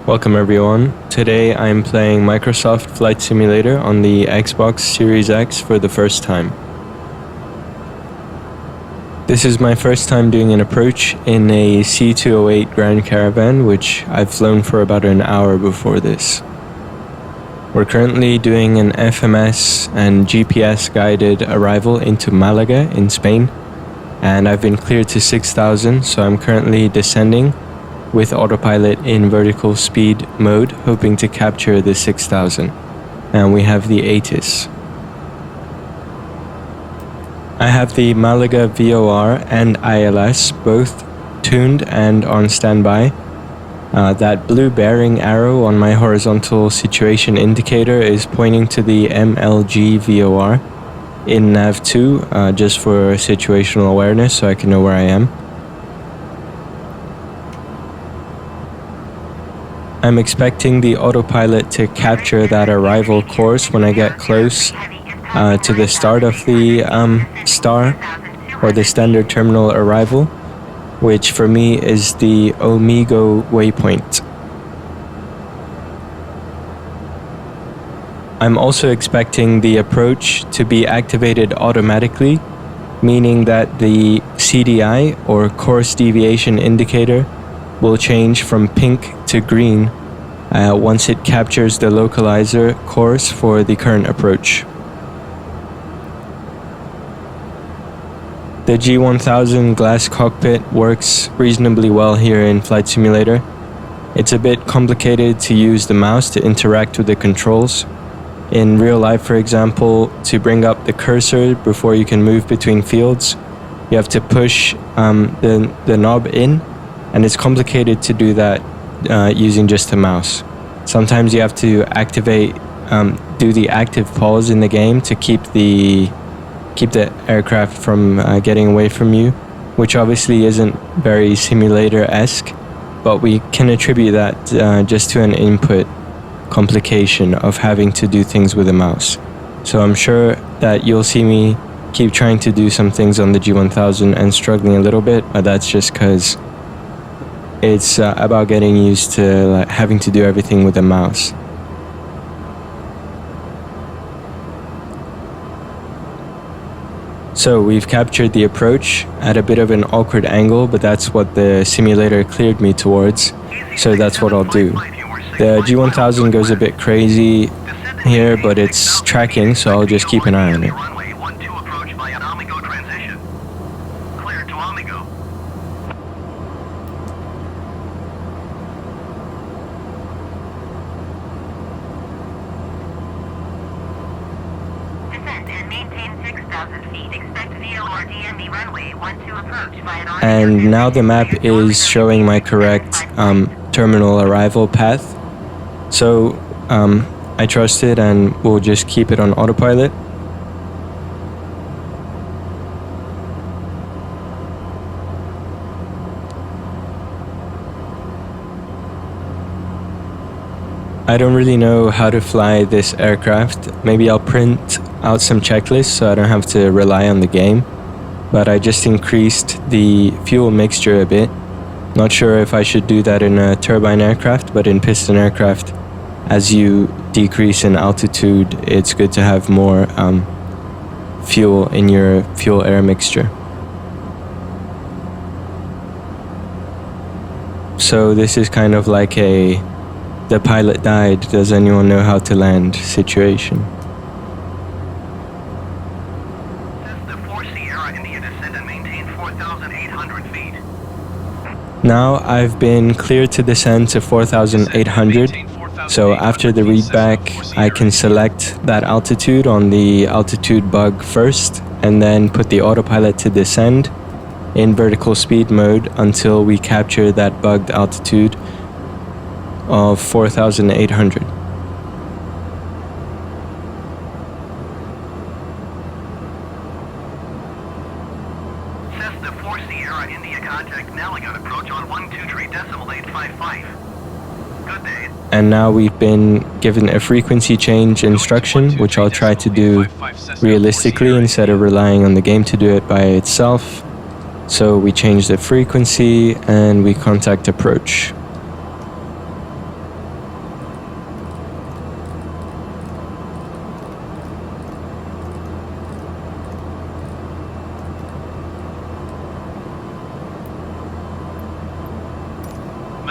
Welcome everyone. Today I'm playing Microsoft Flight Simulator on the Xbox Series X for the first time. This is my first time doing an approach in a C208 Grand Caravan, which I've flown for about an hour before this. We're currently doing an FMS and GPS guided arrival into Malaga in Spain, and I've been cleared to 6,000, so I'm currently descending with autopilot in vertical speed mode, hoping to capture the 6,000. And we have the ATIS. I have the Malaga VOR and ILS both tuned and on standby. That blue bearing arrow on my horizontal situation indicator is pointing to the MLG VOR in nav2, just for situational awareness so I can know where I am. I'm expecting the autopilot to capture that arrival course when I get close to the start of the star, or the standard terminal arrival, which for me is the Omigo waypoint. I'm also expecting the approach to be activated automatically, meaning that the CDI, or course deviation indicator, will change from pink to green once it captures the localizer course for the current approach. The G1000 glass cockpit works reasonably well here in Flight Simulator. It's a bit complicated to use the mouse to interact with the controls. In real life, for example, to bring up the cursor before you can move between fields, you have to push the knob in, and it's complicated to do that using just a mouse. Sometimes you have to activate, do the active pause in the game to keep the aircraft from getting away from you, which obviously isn't very simulator-esque, but we can attribute that just to an input complication of having to do things with a mouse. So I'm sure that you'll see me keep trying to do some things on the G1000 and struggling a little bit, but that's just because it's about getting used to having to do everything with a mouse. So we've captured the approach at a bit of an awkward angle, but that's what the simulator cleared me towards, so that's what I'll do. The G1000 goes a bit crazy here, but it's tracking, so I'll just keep an eye on it. And now the map is showing my correct terminal arrival path. So I trust it and we'll just keep it on autopilot. I don't really know how to fly this aircraft. Maybe I'll print out some checklists so I don't have to rely on the game. But I just increased the fuel mixture a bit. Not sure if I should do that in a turbine aircraft, but in piston aircraft, as you decrease in altitude, it's good to have more fuel in your fuel-air mixture. So this is kind of like a "the pilot died, does anyone know how to land" situation. Now I've been cleared to descend to 4,800, so after the readback I can select that altitude on the altitude bug first, and then put the autopilot to descend in vertical speed mode until we capture that bugged altitude of 4,800. And now we've been given a frequency change instruction, which I'll try to do realistically instead of relying on the game to do it by itself. So we change the frequency and we contact approach.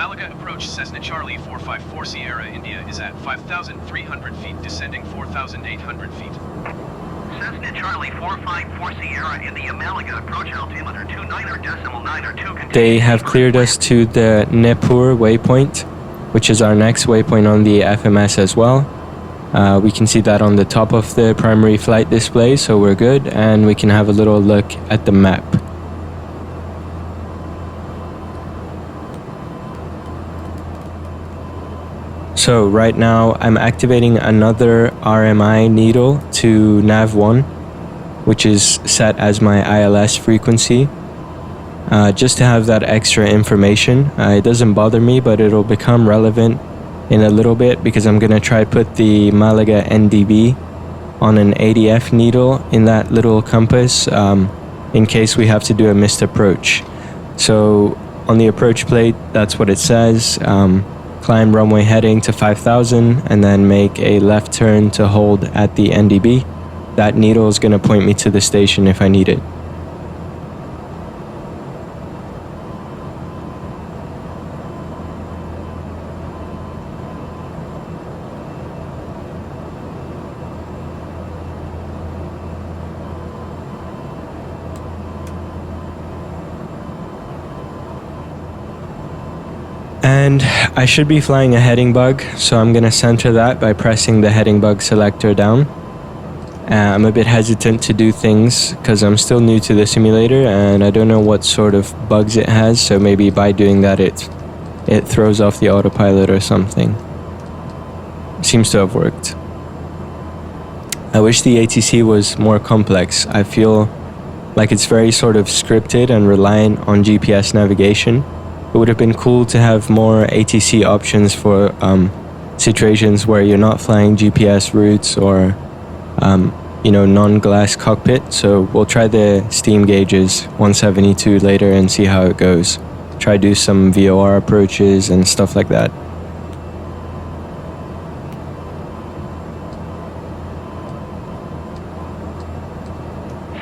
Malaga approach Cessna Charlie 454 Sierra India is at 5,300 feet, descending 4,800 feet. Cessna Charlie 454 Sierra India Malaga approach altimeter 29.9 They have cleared us to the Nepur waypoint, which is our next waypoint on the FMS as well. We can see that on the top of the primary flight display, so we're good, and we can have a little look at the map. So right now I'm activating another RMI needle to nav1, which is set as my ILS frequency, just to have that extra information. It doesn't bother me, but it'll become relevant in a little bit because I'm going to try put the Malaga NDB on an ADF needle in that little compass in case we have to do a missed approach. So on the approach plate, that's what it says. Climb runway heading to 5,000 and then make a left turn to hold at the NDB. That needle is going to point me to the station if I need it. And I should be flying a heading bug, so I'm going to center that by pressing the heading bug selector down. I'm a bit hesitant to do things because I'm still new to the simulator and I don't know what sort of bugs it has, so maybe by doing that it throws off the autopilot or something. Seems to have worked. I wish the ATC was more complex. I feel like it's very sort of scripted and reliant on GPS navigation. It would have been cool to have more ATC options for situations where you're not flying GPS routes or non-glass cockpit. So we'll try the steam gauges 172 later and see how it goes. Try do some VOR approaches and stuff like that.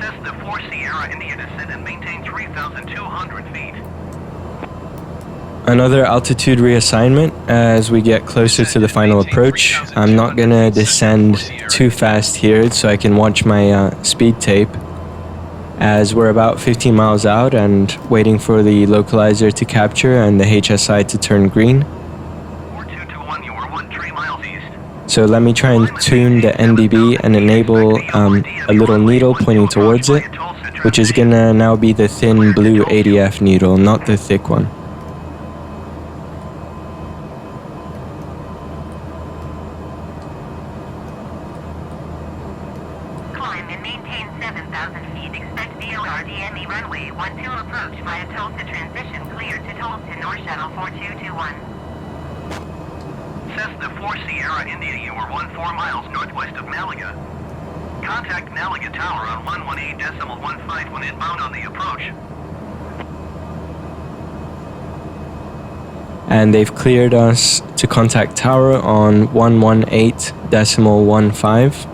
Cessna 4 Sierra India descend and maintain 3,200 feet. Another altitude reassignment as we get closer to the final approach. I'm not gonna descend too fast here so I can watch my speed tape, as we're about 15 miles out and waiting for the localizer to capture and the HSI to turn green. 4221, you are 13 miles east. So let me try and tune the NDB and enable a little needle pointing towards it, which is gonna now be the thin blue ADF needle, not the thick one. Climb and maintain 7,000 feet. Expect VOR DME runway 12 approach via Tulsa transition cleared to Tulsa North Shuttle 4221. Cessna 4 Sierra India, you are 14 miles northwest of Malaga. Contact Malaga Tower on 118.151 inbound on the approach. And they've cleared us to contact tower on 118.15.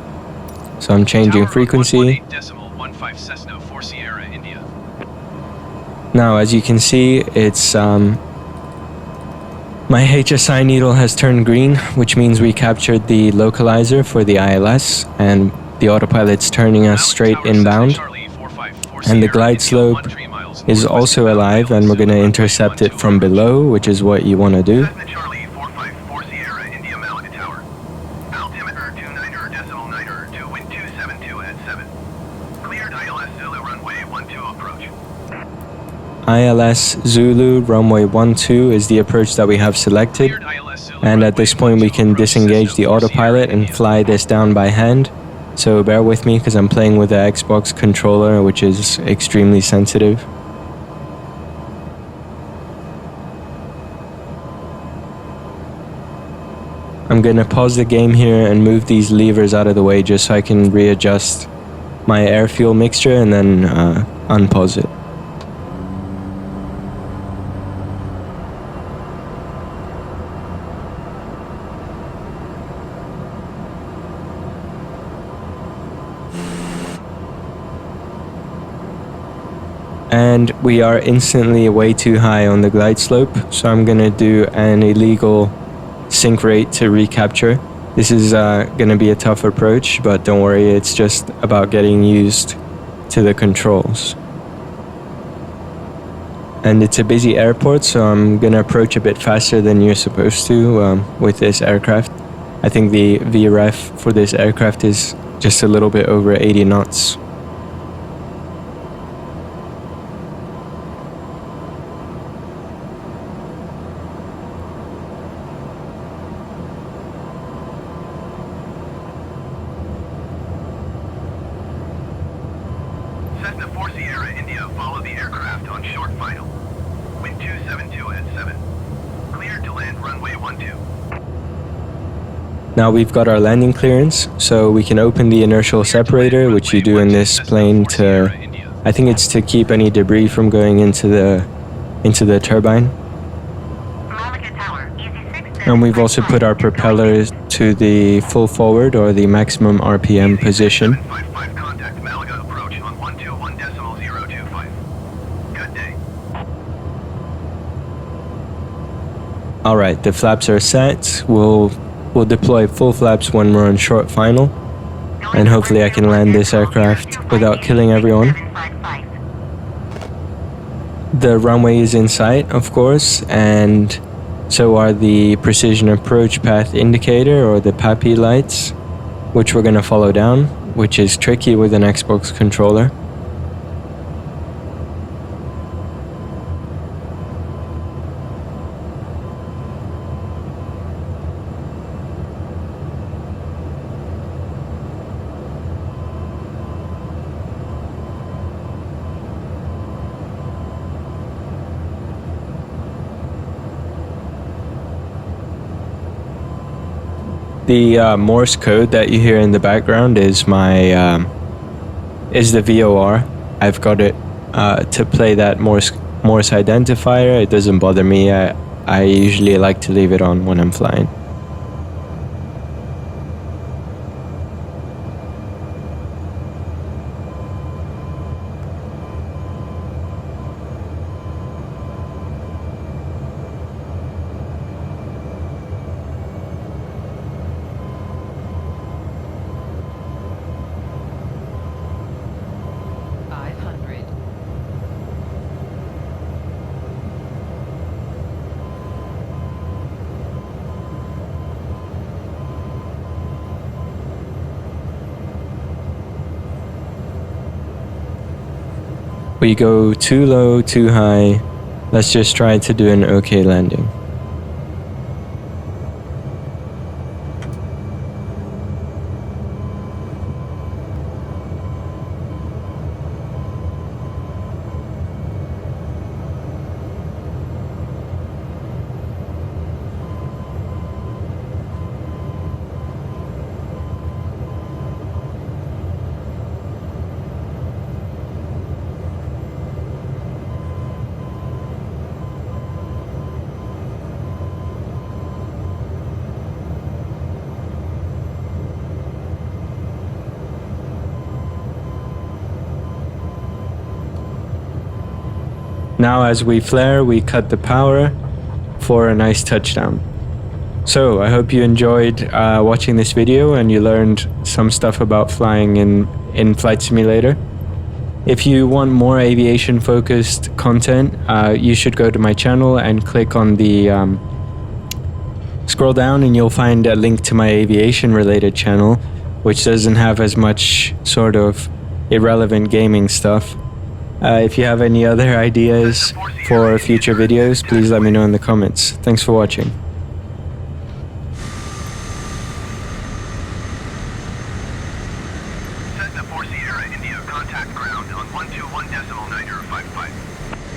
So I'm changing frequency. Cessna 4 Sierra India. Now, as you can see, it's my HSI needle has turned green, which means we captured the localizer for the ILS, and the autopilot's turning us straight inbound. And the glide slope is also alive, and we're going to intercept it from below, which is what you want to do. Cessna Charlie 454 Sierra India Malaga Tower. Altimeter 29.9, wind 272 at 7. Cleared ILS Zulu runway 12 approach. ILS Zulu runway 12 is the approach that we have selected, and at this point we can disengage the autopilot and fly this down by hand. So bear with me because I'm playing with the Xbox controller, which is extremely sensitive. I'm gonna pause the game here and move these levers out of the way just so I can readjust my air fuel mixture and then unpause it. and we are instantly way too high on the glide slope, so I'm gonna do an illegal sink rate to recapture. This is gonna be a tough approach, but don't worry, it's just about getting used to the controls. And it's a busy airport, so I'm gonna approach a bit faster than you're supposed to with this aircraft. I think the VREF for this aircraft is just a little bit over 80 knots. Cessna 4 Sierra India, follow the aircraft on short final. Wind 272 at 7. Cleared to land runway 12. Now we've got our landing clearance, so we can open the inertial separator, which you do in this plane to, I think it's to keep any debris from going into the turbine. And we've also put our propellers to the full forward or the maximum RPM position. 755 contact Malaga approach on 121.025. Good day. Alright, the flaps are set. We'll deploy full flaps when we're on short final, and hopefully I can land this aircraft without killing everyone. The runway is in sight, of course, and so are the precision approach path indicator or the PAPI lights, which we're going to follow down, which is tricky with an Xbox controller. The Morse code that you hear in the background is my is the VOR. I've got it to play that Morse identifier. It doesn't bother me. I usually like to leave it on when I'm flying. We go too low, too high. Let's just try to do an okay landing. Now as we flare, we cut the power for a nice touchdown. So I hope you enjoyed watching this video and you learned some stuff about flying in Flight Simulator. If you want more aviation focused content, you should go to my channel and click on the scroll down and you'll find a link to my aviation related channel, which doesn't have as much sort of irrelevant gaming stuff. If you have any other ideas for future videos, please let me know in the comments. Thanks for watching.